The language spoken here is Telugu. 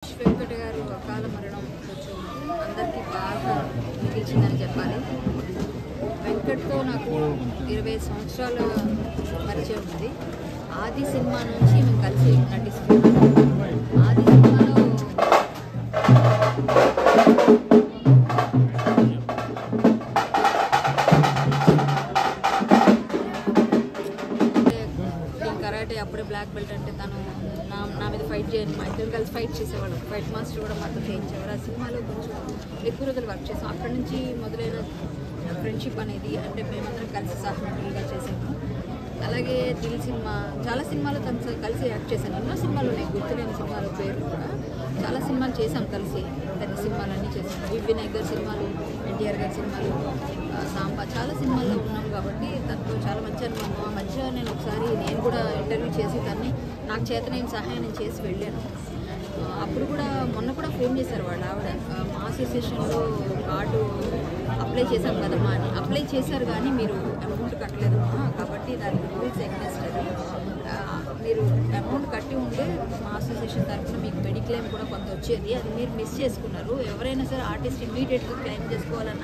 వెంకట గారు అకాల మరణం కొంచెం అందరికీ బాగా మిగిల్చిందని చెప్పాలి. వెంకట్తో నాకు 20 సంవత్సరాల పరిచయం ఉంది. ఆది సినిమా నుంచి మేము కలిసి నటిస్తున్నాం. ఆది సినిమాలో కరాటే అప్పుడే బ్లాక్ బెల్ట్ అంటే తను నా మీద ఫైట్ చేయని మా ఇద్దరు కలిసి ఫైట్ చేసేవాళ్ళం. ఫైట్ మాస్టర్ కూడా మాతో చేయించేవారు. ఆ సినిమాలో కొంచెం ఎక్కువ రోజులు వర్క్ చేసాం. అక్కడి నుంచి మొదలైన ఫ్రెండ్షిప్ అనేది అంటే మేమందరం కలిసి సహనటులుగా చేసాము. అలాగే దిల్ సినిమా చాలా సినిమాలు తను కలిసి యాక్ట్ చేశాను. ఎన్నో సినిమాలు ఉన్నాయి, గుర్తులేని సినిమాల పేర్లు కూడా చాలా సినిమాలు చేసాం కలిసి. పెద్ద సినిమాలన్నీ చేసాం. వినాయక్ గారి సినిమాలు, ఎన్టీఆర్ గారి సినిమాలు, సాంబా చాలా సినిమాల్లో ఉన్నాం కాబట్టి తనతో చాలా మంచి అనుభవం. ఆ మధ్య నేను ఒకసారి నేను కూడా ఇంటర్వ్యూ చేసి తన్ని నాకు చేత నేను సహాయం నేను చేసి వెళ్ళాను. అప్పుడు కూడా మొన్న కూడా ఫోన్ చేశారు వాళ్ళ ఆవిడ, మా అసోసియేషన్లో కార్డు అప్లై చేశాం కదమ్మా అని. అప్లై చేశారు కానీ మీరు అమౌంట్ కట్టలేదమ్మా, కాబట్టి దానికి రూల్స్ ఎగ్నెస్ట్ అది. మీరు అమౌంట్ కట్టి ఉంటే మా అసోసియేషన్ తరఫున మీకు మెడిక్లెయిమ్ కూడా కొంత వచ్చేది, అది మీరు మిస్ చేసుకున్నారు. ఎవరైనా సరే ఆర్టిస్ట్ ఇమ్మీడియట్గా క్లెయిమ్ చేసుకోవాలన్నా